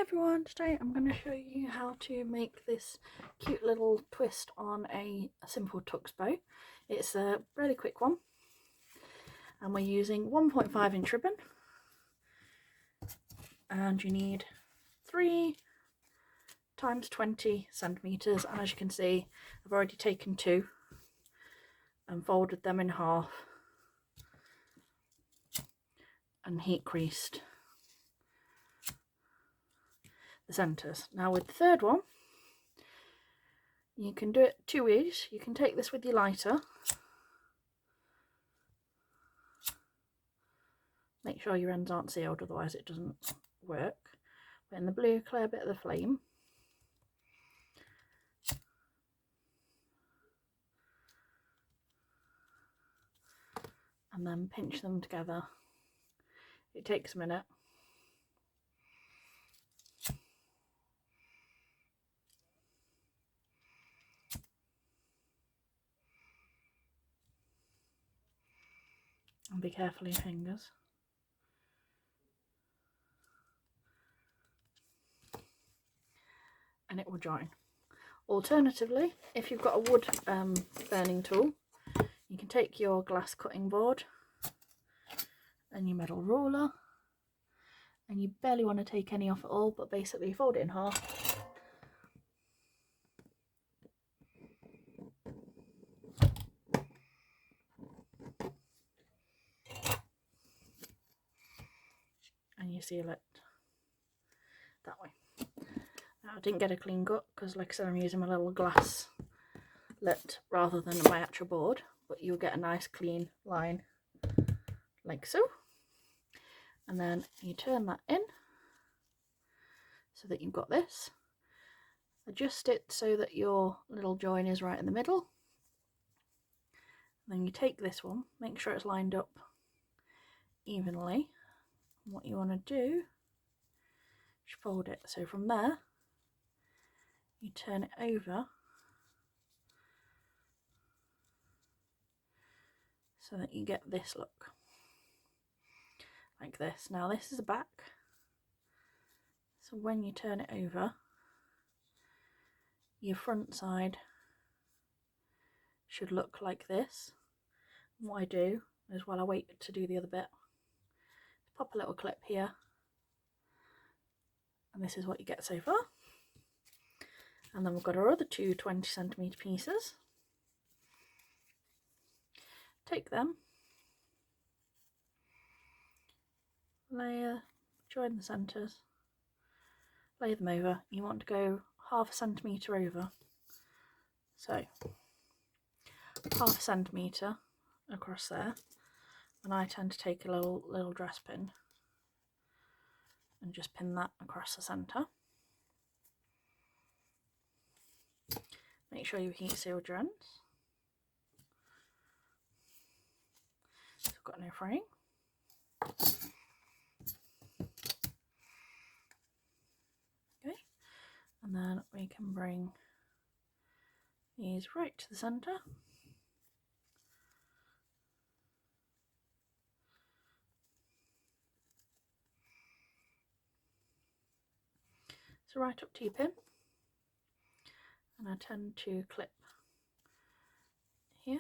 everyone, today I'm going to show you how to make this cute little twist on a simple tux bow. It's a really quick one and we're using 1.5 inch ribbon, and you need 3 times 20 centimeters, and as you can see I've already taken 2 and folded them in half and heat creased the centres. Now with the third one, you can do it 2 ways. You can take this with your lighter, make sure your ends aren't sealed otherwise it doesn't work, but in the blue clear bit of the flame, and then pinch them together. It takes a minute. And be careful of your fingers. And it will join. Alternatively, if you've got a wood burning tool, you can take your glass cutting board and your metal ruler, and you barely want to take any off at all, but basically fold it in half. And you seal it that way. Now I didn't get a clean cut because, like I said, I'm using my little glass lip rather than my actual board, but you'll get a nice clean line like so. And then you turn that in so that you've got this. Adjust it so that your little join is right in the middle. Then you take this one, make sure it's lined up evenly. And what you want to do is fold it. So from there, you turn it over so that you get this look, like this. Now this is the back, so when you turn it over, your front side should look like this. And what I do is, while I wait to do the other bit, pop a little clip here, and this is what you get so far. And then we've got our other 2 20cm pieces. Take them, layer, join the centres, lay them over. You want to go 1/2 centimetre over, so 1/2 centimetre across there. And I tend to take a little dress pin and just pin that across the centre. Make sure you heat sealed your ends. So I've got no fraying. Okay, and then we can bring these right to the centre. So right up to your pin, and I tend to clip here.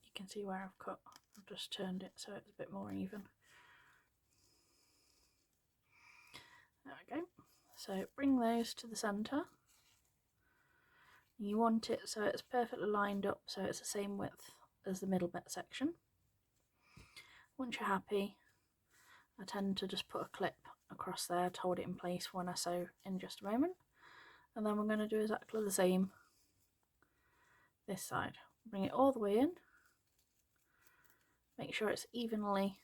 You can see where I've cut. I've just turned it so it's a bit more even. There we go. So bring those to the centre. You want it so it's perfectly lined up, so it's the same width as the middle bit section. Once you're happy, I tend to just put a clip across there to hold it in place when I sew in just a moment. And then we're going to do exactly the same this side. Bring it all the way in. Make sure it's evenly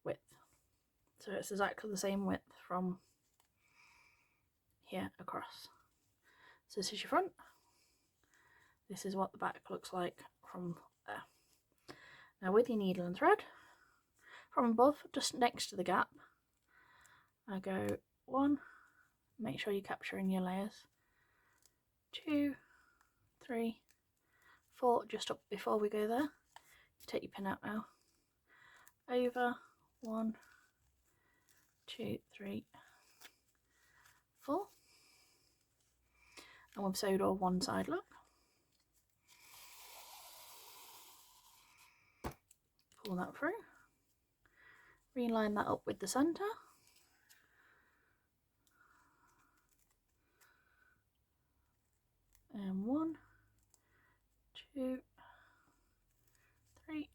width. So it's exactly the same width from here across. So this is your front, this is what the back looks like from there. Now with your needle and thread, from above, just next to the gap, I go 1, make sure you're capturing your layers, 2, 3, 4, just up before we go there. You take your pin out now, over, 1, 2, 3, 4, and we've sewed all one side, look. Pull that through, reline that up with the centre, and 1, 2, 3,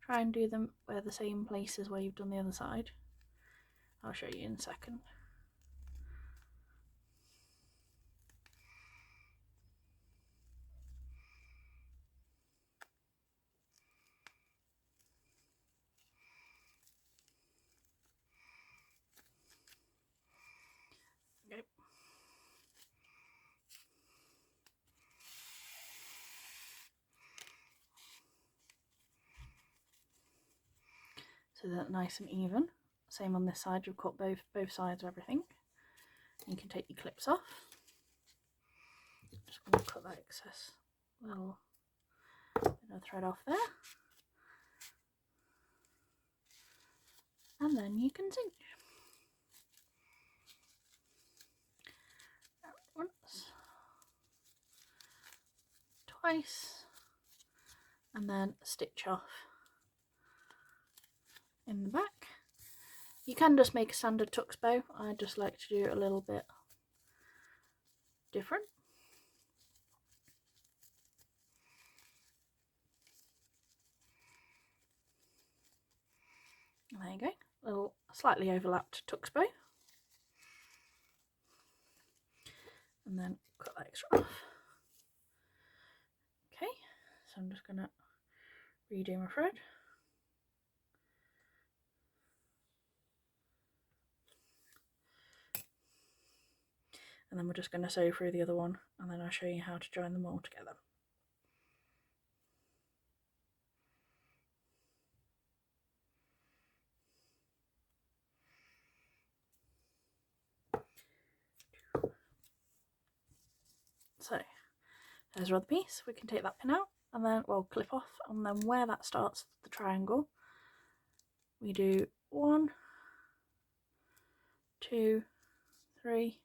try and do them where the same places where you've done the other side. I'll show you in a second. Okay. So that's nice and even. Same on this side, you've cut both sides of everything. You can take your clips off. Just going to cut that excess little bit of thread off there. And then you can cinch. Once, twice, and then stitch off in the back. You can just make a standard tux bow. I just like to do it a little bit different. There you go, a little slightly overlapped tux bow. And then cut that extra off. Okay, so I'm just going to redo my thread. And then we're just going to sew through the other one, and then I'll show you how to join them all together. So there's our other piece. We can take that pin out and then, well, clip off, and then where that starts the triangle, we do 1, 2, 3,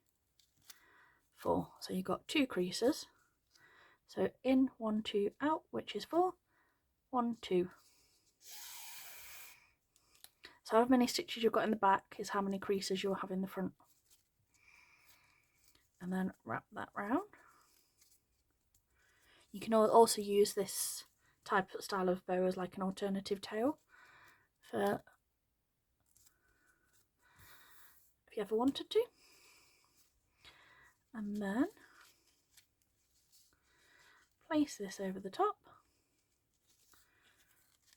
4. So you've got 2 creases. So in 1, 2, out, which is 4, 1, 2. So however many stitches you've got in the back is how many creases you'll have in the front. And then wrap that round. You can also use this type of style of bow as like an alternative tail for if you ever wanted to. And then place this over the top,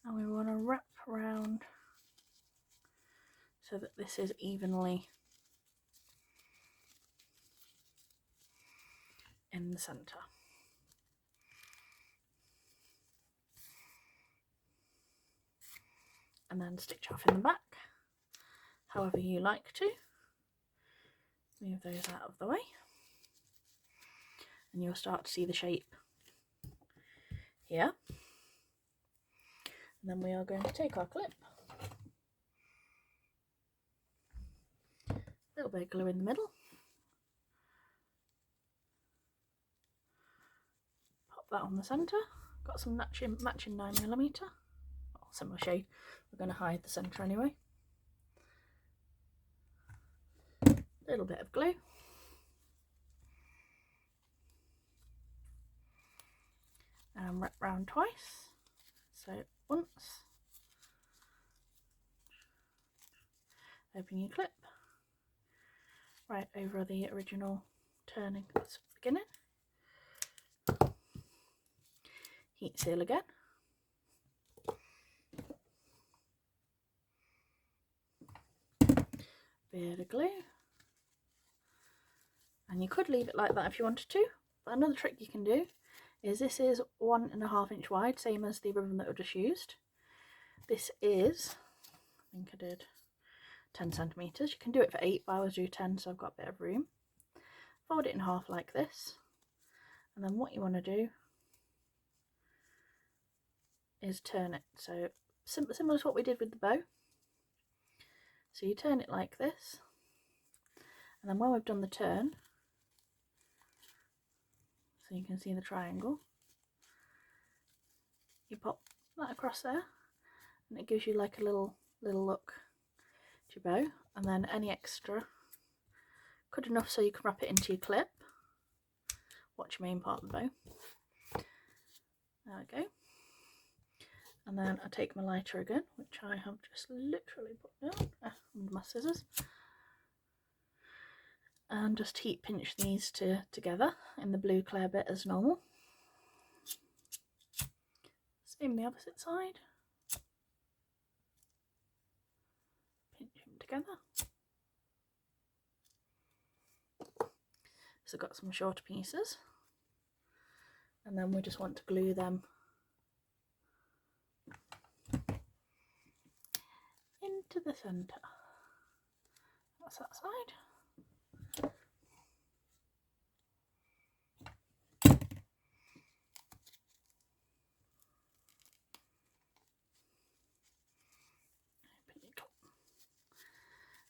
and we want to wrap around so that this is evenly in the centre. And then stitch off in the back however you like to. Move those out of the way, and you'll start to see the shape here. And then we are going to take our clip, a little bit of glue in the middle, pop that on the centre. Got some matching 9mm, or similar shade. We're going to hide the centre anyway. A little bit of glue. And wrap round twice. So once, open your clip, right over the original turning at the beginning, heat seal again, bit of glue, and you could leave it like that if you wanted to, But another trick you can do is, this is 1.5 inch wide, same as the ribbon that we just used. This is, I think I did 10 centimeters. You can do it for 8, but I always do 10, so I've got a bit of room. Fold it in half like this, and then what you want to do is turn it. So similar to what we did with the bow. So you turn it like this, and then when we've done the turn, so you can see the triangle, you pop that across there, and it gives you like a little look to your bow. And then any extra, good enough so you can wrap it into your clip. Watch your main part of the bow. There we go. And then I take my lighter again, which I have just literally put down with my scissors, and just heat pinch these together in the blue clear bit as normal. Same the opposite side. Pinch them together. So I've got some shorter pieces, and then we just want to glue them into the centre. That's that side.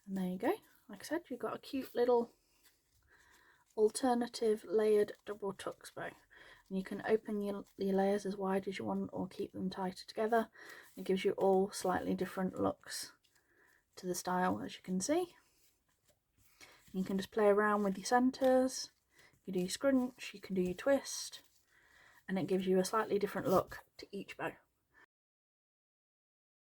And there you go. Like I said, you've got a cute little alternative layered double tux bow. And you can open your layers as wide as you want, or keep them tighter together. It gives you all slightly different looks to the style, as you can see. You can just play around with your centres. You do your scrunch, you can do your twist, and it gives you a slightly different look to each bow.